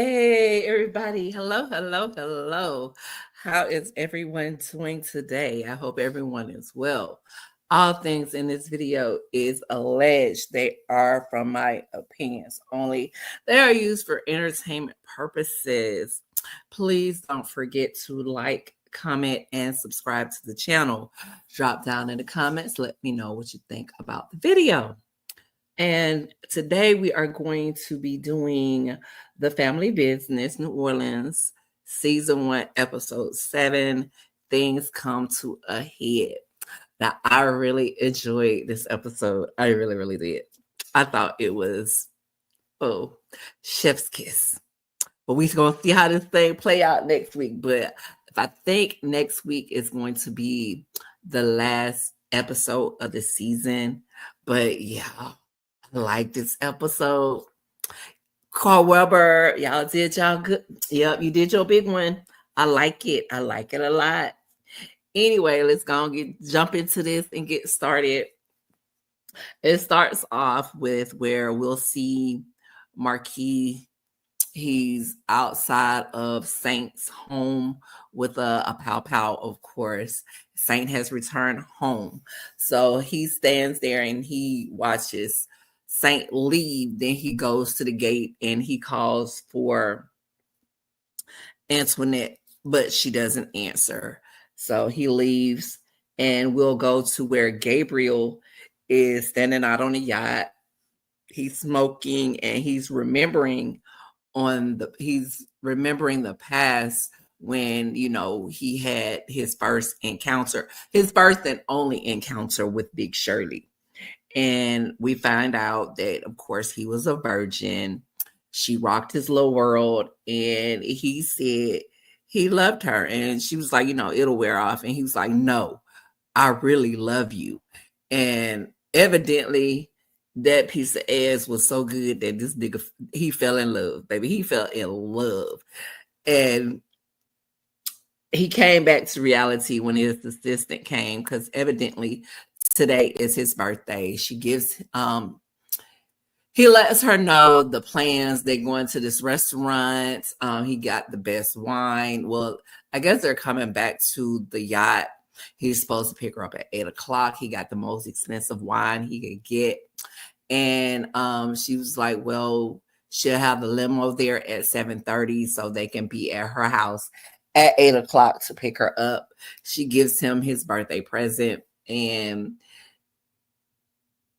Hey, everybody. Hello, hello, hello. How is everyone doing today? I hope everyone is well. All things in this video is alleged. They are from my opinions only. They are used for entertainment purposes. Please don't forget to like, comment, and subscribe to the channel. Drop down in the comments. Let me know what you think about the video. And today we are going to be doing The Family Business, New Orleans, Season 1, Episode 7, Things Come to a Head. Now, I really enjoyed this episode. I really, really did. I thought it was, chef's kiss. But we're going to see how this thing play out next week. But if I think next week is going to be the last episode of the season. But yeah, like this episode. Carl Weber, y'all did y'all good. Yep, you did your big one. I like it. I like it a lot. Anyway, let's go and jump into this and get started. It starts off with where we'll see Marquis. He's outside of Saint's home with a pow pow, of course. Saint has returned home. So he stands there and he watches Saint leave. Then he goes to the gate and he calls for Antoinette, but she doesn't answer. So he leaves and we'll go to where Gabriel is standing out on the yacht. He's smoking and he's remembering the past when he had his first and only encounter with Big Shirley. And we find out that, of course, he was a virgin. She rocked his little world, and he said he loved her. And she was like, it'll wear off. And he was like, no, I really love you. And evidently, that piece of ass was so good that this nigga, he fell in love, baby. He fell in love. And he came back to reality when his assistant came, because evidently today is his birthday. She gives he lets her know the plans. They're going to this restaurant. He got the best wine. Well, I guess they're coming back to the yacht. He's supposed to pick her up at 8:00. He got the most expensive wine he could get. And she was like, well, she'll have the limo there at 7:30 so they can be at her house at 8:00 to pick her up. She gives him his birthday present, and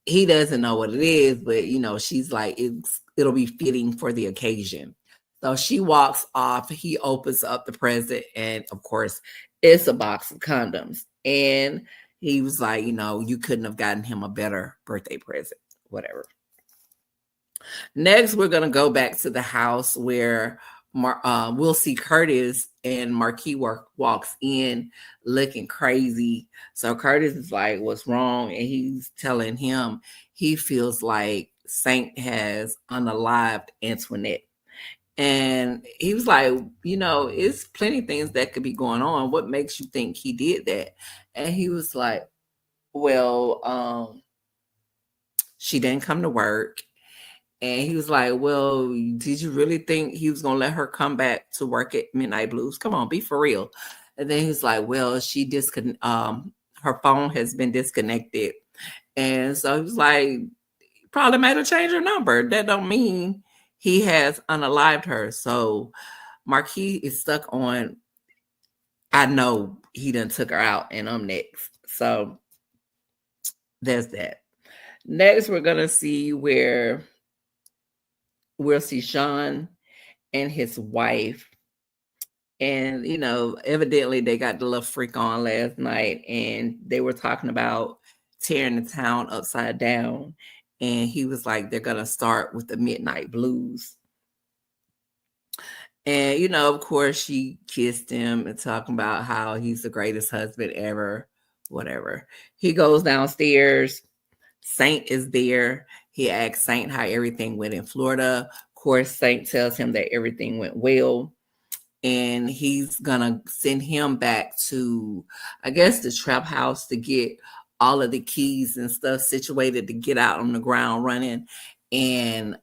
he doesn't know what it is, but she's like, it'll be fitting for the occasion. So she walks off. He opens up the present, and of course, it's a box of condoms. And he was like, you couldn't have gotten him a better birthday present. Whatever. Next, we're going to go back to the house where we'll see Curtis, and Marquis walks in looking crazy. So Curtis is like, what's wrong? And he's telling him he feels like Saint has unalived Antoinette. And he was like, it's plenty of things that could be going on. What makes you think he did that? And he was like, well, she didn't come to work. And he was like, well, did you really think he was going to let her come back to work at Midnight Blues? Come on, be for real. And then he's like, well, her phone has been disconnected. And so he was like, probably made her change her number. That don't mean he has unalived her. So Marquis is stuck on, I know he done took her out and I'm next. So there's that. Next, we're going to see where we'll see Sean and his wife. And, evidently they got the little freak on last night, and they were talking about tearing the town upside down. And he was like, they're going to start with the Midnight Blues. And, of course, she kissed him and talking about how he's the greatest husband ever, whatever. He goes downstairs. Saint is there. He asks Saint how everything went in Florida. Of course, Saint tells him that everything went well. And he's going to send him back to, I guess, the trap house to get all of the keys and stuff situated to get out on the ground running. And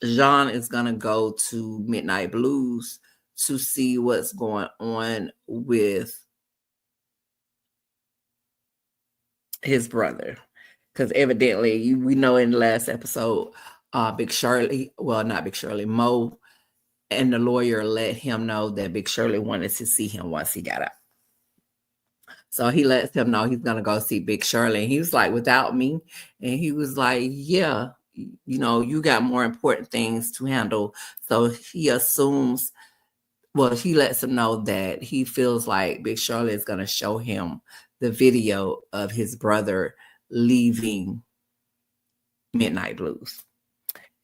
Jean is gonna go to Midnight Blues to see what's going on with his brother, because evidently we know in the last episode, Big Shirley, well, not Big Shirley, Mo and the lawyer let him know that Big Shirley wanted to see him once he got out. So he lets him know he's gonna go see Big Shirley. And he was like, without me? And he was like, yeah, you know, you got more important things to handle. So he assumes, well, he lets him know that he feels like Big Shirley is gonna show him the video of his brother leaving Midnight Blues.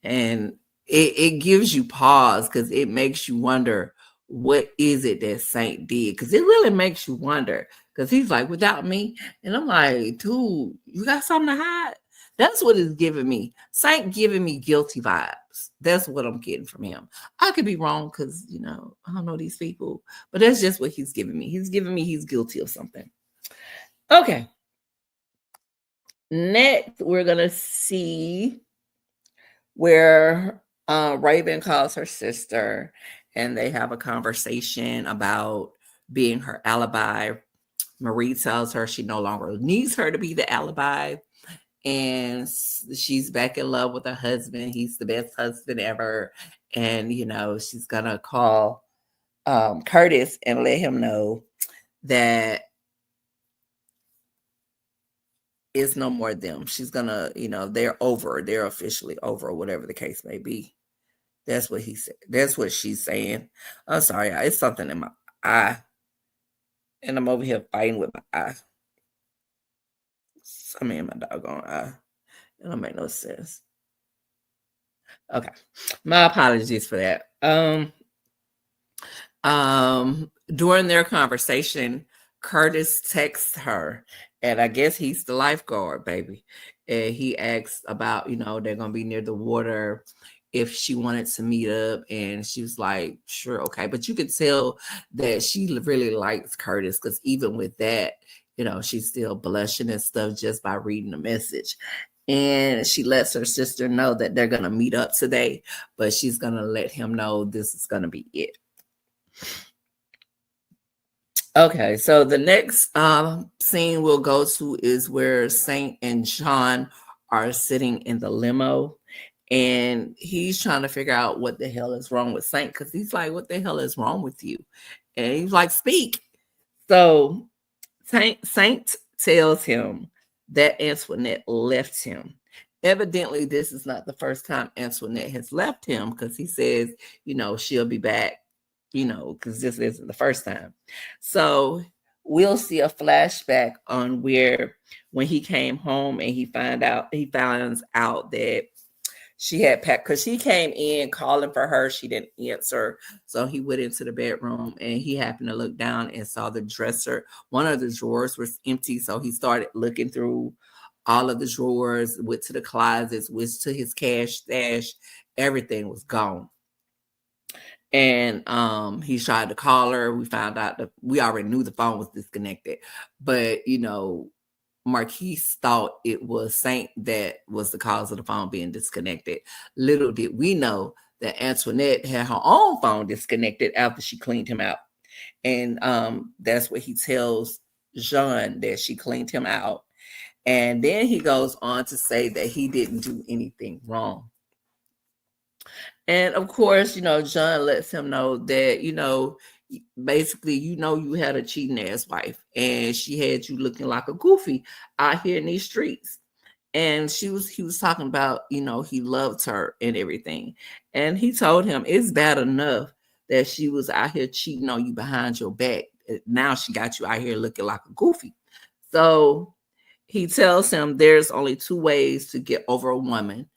And it gives you pause, because it makes you wonder, what is it that Saint did? Because it really makes you wonder, because he's like, without me? And I'm like, dude, you got something to hide? That's what it's giving me. Saint giving me guilty vibes. That's what I'm getting from him. I could be wrong, because, you know, I don't know these people, but that's just what he's giving me. He's giving me he's guilty of something. Okay. Next, we're going to see where Raven calls her sister and they have a conversation about being her alibi. Marie tells her she no longer needs her to be the alibi, and she's back in love with her husband. He's the best husband ever. And, you know, she's going to call Curtis and let him know that it's no more them. She's gonna, you know, they're over. They're officially over, whatever the case may be. That's what he said. That's what she's saying. I'm sorry, it's something in my eye, and I'm over here fighting with my eye. Something in my doggone eye. It don't make no sense. Okay, my apologies for that. During their conversation, Curtis texts her, and I guess he's the lifeguard, baby. And he asks about, you know, they're gonna be near the water, if she wanted to meet up, and she was like, sure, okay. But you could tell that she really likes Curtis, because even with that, you know, she's still blushing and stuff just by reading the message. And she lets her sister know that they're gonna meet up today, but she's gonna let him know this is gonna be it. Okay, so the next scene we'll go to is where Saint and John are sitting in the limo, and he's trying to figure out what the hell is wrong with Saint, because he's like, what the hell is wrong with you? And he's like, speak. So Saint tells him that Antoinette left him. Evidently, this is not the first time Antoinette has left him, because he says, you know, she'll be back, you know, because this isn't the first time. So we'll see a flashback on where when he came home and he finds out that she had packed, because she came in calling for her. She didn't answer. So he went into the bedroom and he happened to look down and saw the dresser. One of the drawers was empty. So he started looking through all of the drawers, went to the closets, went to his cash stash. Everything was gone. And he tried to call her. We found out that we already knew the phone was disconnected, but you know, Marquise thought it was Saint that was the cause of the phone being disconnected. Little did we know that Antoinette had her own phone disconnected after she cleaned him out. And that's what he tells Jean, that she cleaned him out. And then he goes on to say that he didn't do anything wrong. And of course, you know, John lets him know that, you know, basically, you know, you had a cheating ass wife and she had you looking like a goofy out here in these streets. And he was talking about, you know, he loved her and everything. And he told him it's bad enough that she was out here cheating on you behind your back. Now she got you out here looking like a goofy. So he tells him there's only two ways to get over a woman.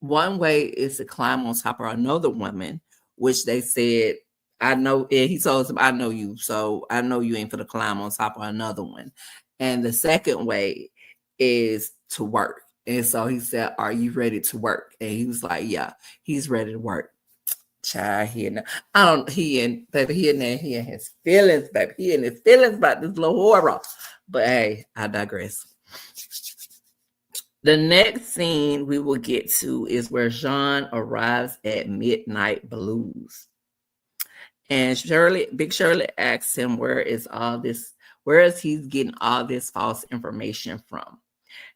One way is to climb on top of another woman, which they said, I know, and he told him, I know you, so I know you ain't for to climb on top of another one. And the second way is to work. And so he said, are you ready to work? And he was like, yeah, he's ready to work. Child, he in his feelings, baby. He in his feelings about this little horror. But hey, I digress. The next scene we will get to is where Jean arrives at Midnight Blues. And Big Shirley asks him where is he getting all this false information from?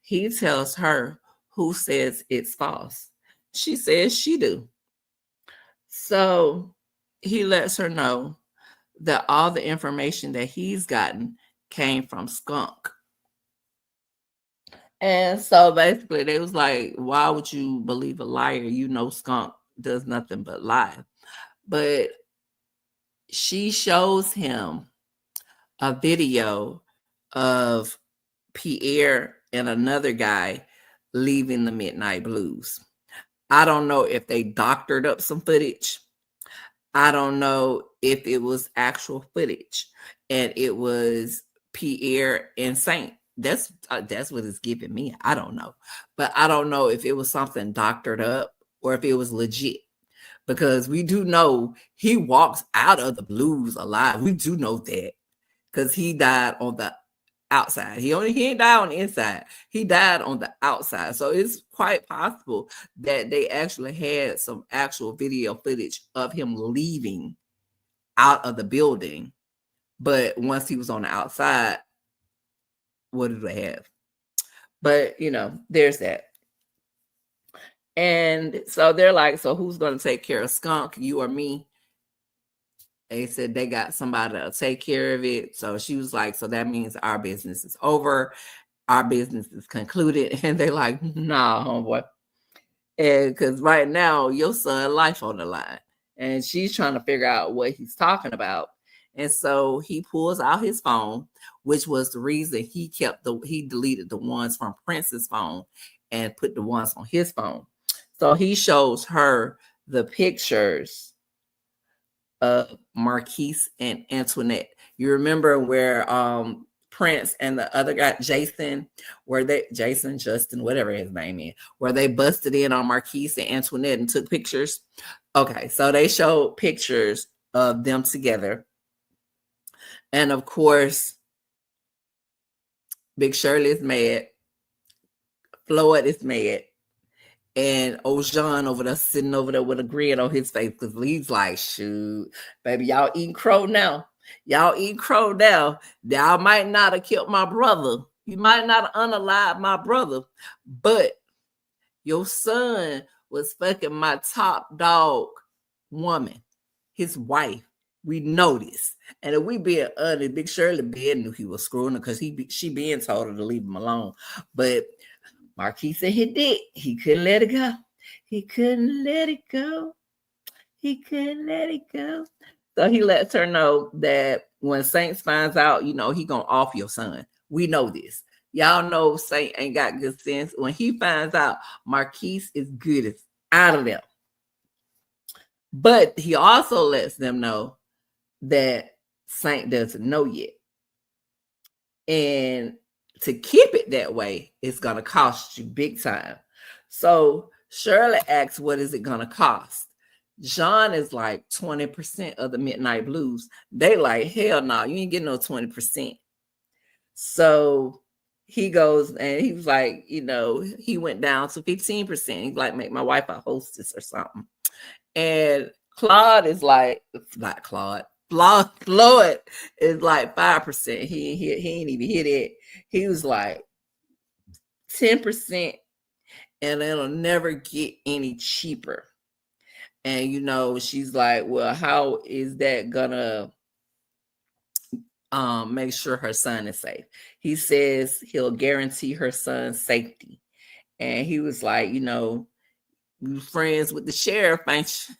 He tells her, who says it's false? She says she do. So he lets her know that all the information that he's gotten came from Skunk. And so basically they was like, why would you believe a liar? You know Skunk does nothing but lie. But she shows him a video of Pierre and another guy leaving the Midnight Blues. I don't know if they doctored up some footage. I don't know if it was actual footage, and it was Pierre and Saint. That's what it's giving me. I don't know, but I don't know if it was something doctored up or if it was legit, because we do know he walks out of the blues alive. We do know that because he died on the outside. He ain't died on the inside. He died on the outside. So it's quite possible that they actually had some actual video footage of him leaving out of the building. But once he was on the outside, what did they have? But, there's that. And so they're like, so who's going to take care of Skunk, you or me? They said they got somebody to take care of it. So she was like, so that means our business is over. Our business is concluded. And they're like, nah, homeboy. And because right now, your son life on the line. And she's trying to figure out what he's talking about. And so he pulls out his phone, which was the reason he deleted the ones from Prince's phone and put the ones on his phone. So he shows her the pictures of Marquise and Antoinette. You remember where Prince and the other guy, Justin, whatever his name is, where they busted in on Marquise and Antoinette and took pictures? Okay, so they showed pictures of them together. And of course, Big Shirley is mad. Floyd is mad. And Jean over there sitting over there with a grin on his face because he's like, shoot, baby, y'all eating crow now. Y'all eating crow now. Y'all might not have killed my brother. You might not have unalived my brother. But your son was fucking my top dog woman, his wife. We know this. And if we being honest, Big Shirley Ben knew he was screwing her because she being told her to leave him alone. But Marquis said he did. He couldn't let it go. He couldn't let it go. He couldn't let it go. So he lets her know that when Saints finds out, he gonna off your son. We know this. Y'all know Saint ain't got good sense. When he finds out, Marquis is good as out of them. But he also lets them know that Saint doesn't know yet. And to keep it that way, it's going to cost you big time. So Shirley asks, what is it going to cost? John is like 20% of the Midnight Blues. They like, hell no, you ain't getting no 20%. So he goes and he was like, he went down to 15%. He's like, make my wife a hostess or something. And Claude is like, not Claude. Floyd is like 5%. He ain't even hit it. He was like 10%, and it'll never get any cheaper. And she's like, well, how is that gonna make sure her son is safe? He says he'll guarantee her son's safety. And he was like, you friends with the sheriff, ain't you?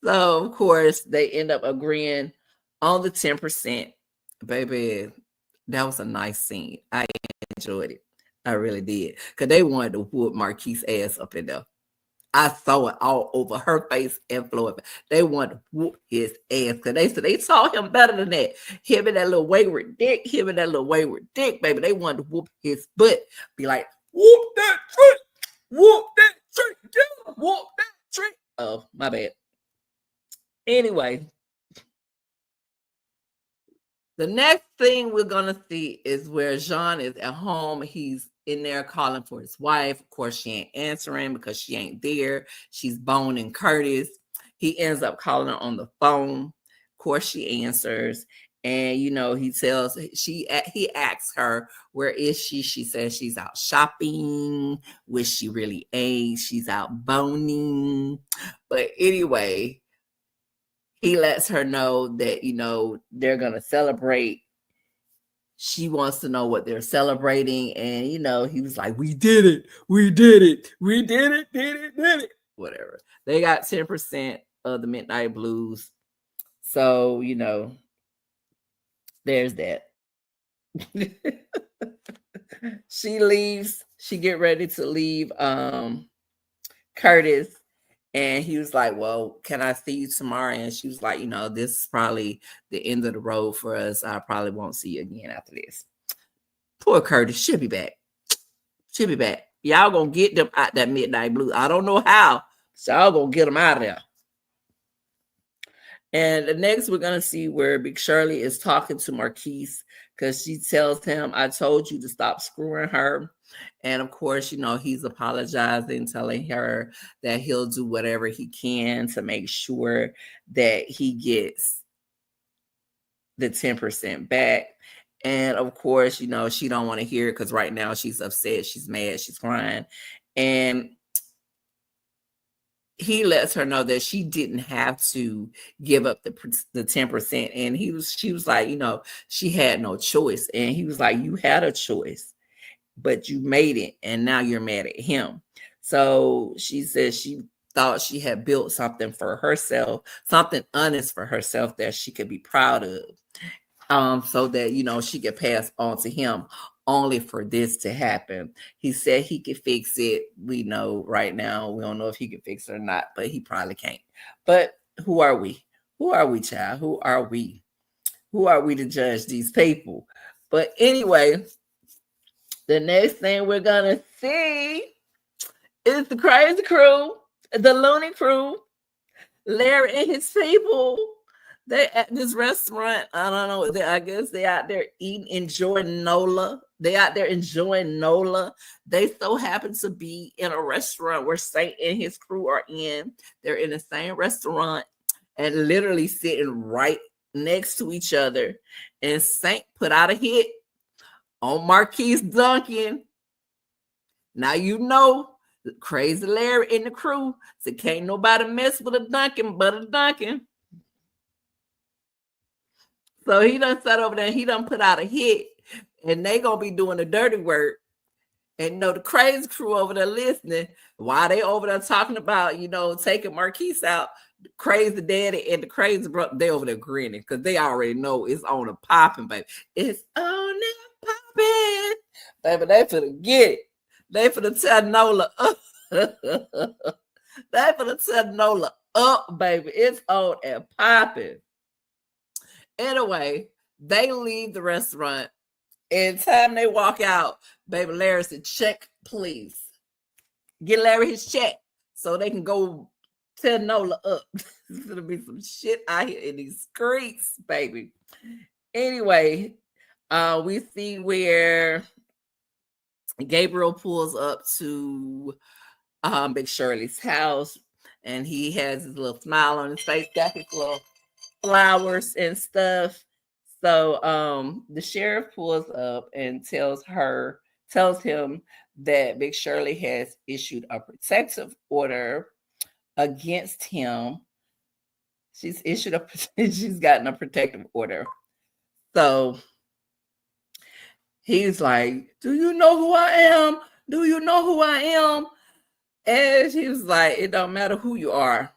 So, of course, they end up agreeing on the 10%. Baby, that was a nice scene. I enjoyed it. I really did. Because they wanted to whoop Marquise ass up in there. I saw it all over her face and Floyd. They wanted to whoop his ass. Because they saw him better than that. Him and that little wayward dick. Baby. They wanted to whoop his butt. Be like, whoop that tree. Whoop that tree. Yeah, whoop that tree. Oh, my bad. Anyway, the next thing we're going to see is where Jean is at home. He's in there calling for his wife. Of course, she ain't answering because she ain't there. She's boning Curtis. He ends up calling her on the phone. Of course, she answers. And, you know, he asks her, where is she? She says she's out shopping, which she really ain't. She's out boning. But anyway, he lets her know that, you know, they're going to celebrate. She wants to know what they're celebrating. And, you know, he was like, we did it. We did it. We did it. Did it. Whatever. They got 10% of the Midnight Blues. So, you know, there's that. She leaves. She get ready to leave Curtis. And he was like, well, can I see you tomorrow? And she was like, you know, this is probably the end of the road for us. I probably won't see you again after this. Poor Curtis. She'll be back. She'll be back. Y'all gonna get them out that Midnight Blue. I don't know how. So y'all gonna get them out of there. And the next we're going to see where Big Shirley is talking to Marquise because she tells him, I told you to stop screwing her. And of course, you know, he's apologizing, telling her that he'll do whatever he can to make sure that he gets the 10% back. And of course, you know, she don't want to hear it because right now she's upset, she's mad, she's crying. And he lets her know that she didn't have to give up the 10%. And she was like, you know, she had no choice. And he was like, you had a choice, but you made it. And now you're mad at him. So she says she thought she had built something for herself, something honest for herself that she could be proud of. So that, you know, she could pass on to him, only for this to happen. He said he could fix it. We know right now, we don't know if he can fix it or not, but he probably can't. But who are we? Who are we, child? Who are we? Who are we to judge these people? But anyway, the next thing we're going to see is the crazy crew, the loony crew, Larry and his people. They at this restaurant. I don't know. I guess they out there eating, enjoying NOLA. They out there enjoying NOLA. They so happen to be in a restaurant where Saint and his crew are in. They're in the same restaurant and literally sitting right next to each other. And Saint put out a hit on Marquise Duncan. Now you know, crazy Larry and the crew. So can't nobody mess with a Duncan but a Duncan. So he done sat over there and he done put out a hit, and they gonna be doing the dirty work. And you know, the crazy crew over there listening while they over there talking about, you know, taking Marquise out. The crazy daddy and the crazy brother, they over there grinning because they already know it's on a popping, baby. It's on a popping, baby. They finna get it. They finna tell NOLA up. They finna tell NOLA up, baby. It's on and popping. Anyway, they leave the restaurant. And time they walk out, baby Larry said, check, please. Get Larry his check so they can go tell NOLA up. There's going to be some shit out here in these streets, baby. Anyway, we see where Gabriel pulls up to Big Shirley's house, and he has his little smile on his face, got his little flowers and stuff. So the sheriff pulls up and tells him that Big Shirley has issued a protective order against him. She's gotten a protective order. So he's like, do you know who I am? Do you know who I am? And she was like, it don't matter who you are.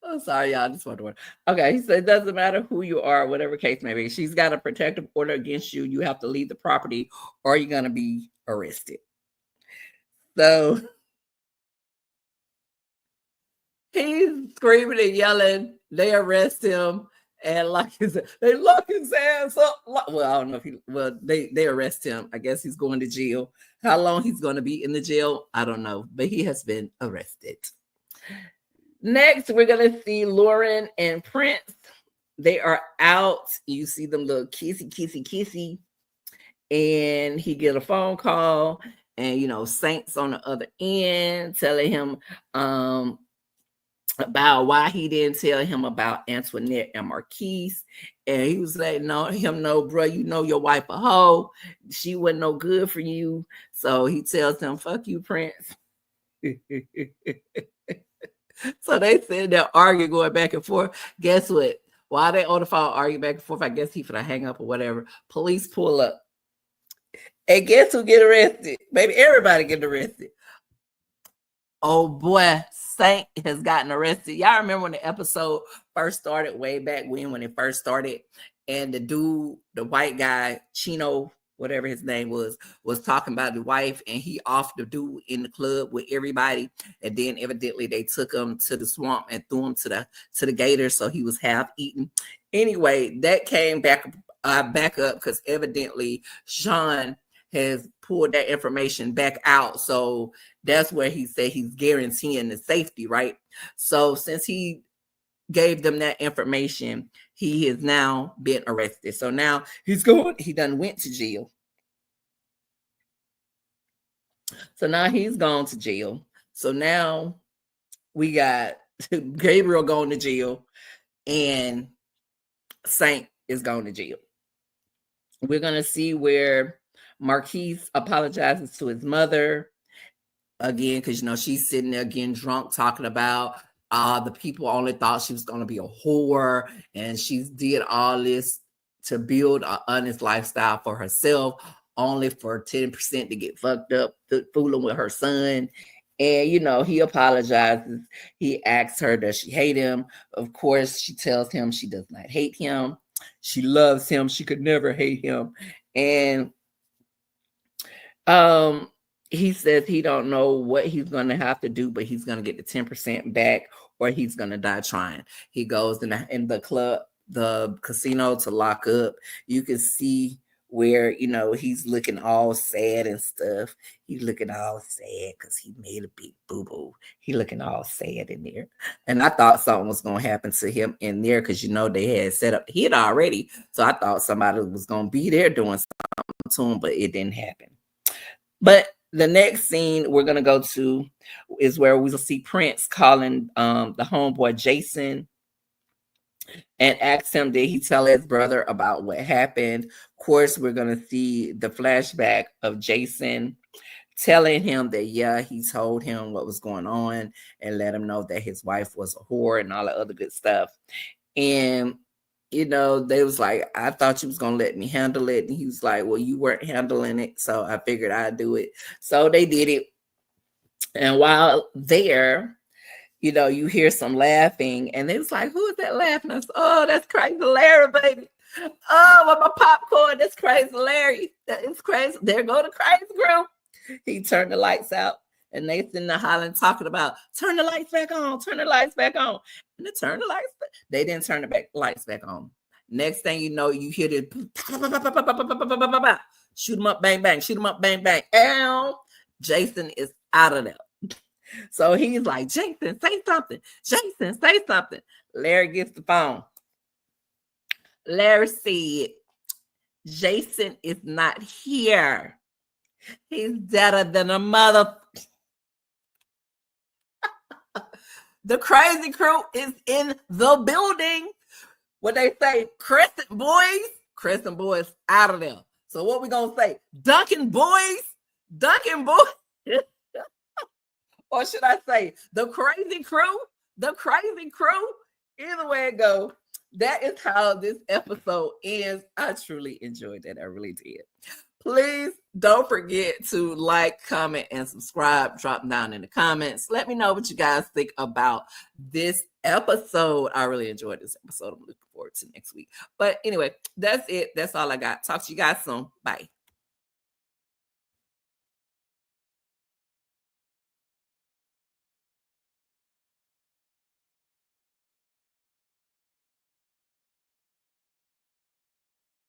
Oh, sorry, y'all. Just wonder. Okay, he said it doesn't matter who you are, whatever case may be. She's got a protective order against you. You have to leave the property or you're gonna be arrested. So he's screaming and yelling. They arrest him and they lock his ass up. Well, I don't know if they arrest him. I guess he's going to jail. How long he's going to be in the jail, I don't know, but he has been arrested. Next, we're going to see Lauren and Prince. They are out. You see them little kissy. and he get a phone call, and Saint's on the other end telling him about why he didn't tell him about Antoinette and Marquise. And he was like, no, bro, your wife a hoe. She wasn't no good for you. So he tells him, fuck you, Prince. So they said they're arguing, going back and forth. Guess what? While they on the phone arguing back and forth, I guess he finna hang up or whatever. Police pull up. And guess who get arrested? Baby, everybody get arrested. Oh boy, Saint has gotten arrested. Y'all remember when the episode first started, way back when it first started, and the dude, the white guy, Chino, whatever his name was talking about the wife, and he off the dude in the club with everybody, and then evidently they took him to the swamp and threw him to the gator, so he was half eaten. Anyway, that came back up because evidently Sean has pulled that information back out. So that's where he said he's guaranteeing the safety, right? So since he gave them that information, he has now been arrested. So now he done went to jail. So now he's gone to jail. So now we got Gabriel going to jail and Saint is going to jail. We're going to see where Marquise apologizes to his mother again, because she's sitting there getting drunk, talking about the people only thought she was going to be a whore, and she's did all this to build an honest lifestyle for herself, only for 10% to get fucked up, fooling with her son. And he apologizes. He asks her, does she hate him? Of course, she tells him she does not hate him. She loves him. She could never hate him. And he says he don't know what he's going to have to do, but he's going to get the 10% back, or he's going to die trying. He goes in the club, the casino, to lock up. You can see where he's looking all sad and stuff. He's looking all sad because he made a big boo-boo. He looking all sad in there. And I thought something was going to happen to him in there, because they had set up the hit already. So I thought somebody was going to be there doing something to him, but it didn't happen. But the next scene we're going to go to is where we will see Prince calling the homeboy Jason and ask him, did he tell his brother about what happened? Of course, we're going to see the flashback of Jason telling him that, yeah, he told him what was going on and let him know that his wife was a whore and all the other good stuff. And they was like, I thought you was going to let me handle it. And he was like, well, you weren't handling it, so I figured I'd do it. So they did it. And while there, you hear some laughing, and they was like, who is that laughing? I was, oh, that's Crazy Larry, baby. Oh, with my popcorn, that's Crazy Larry. That is crazy. There go the crazy girl. He turned the lights out, and they sitting there hollering, talking about, turn the lights back on, turn the lights back on. And they turned the lights back. They didn't turn the lights back on. Next thing you know, you hear the shoot 'em up, bang, bang, shoot 'em up, bang, bang. And Jason is out of there. So he's like, Jason, say something. Jason, say something. Larry gets the phone. Larry said, Jason is not here. He's deader than a mother. The crazy crew is in the building. What they say, Crescent boys out of there. So what we gonna say? Duncan boys. Or should I say the crazy crew? Either way it goes, that is how this episode ends. I truly enjoyed that. I really did. Please don't forget to like, comment, and subscribe. Drop down in the comments. Let me know what you guys think about this episode. I really enjoyed this episode. I'm looking forward to next week. But anyway, that's it. That's all I got. Talk to you guys soon. Bye.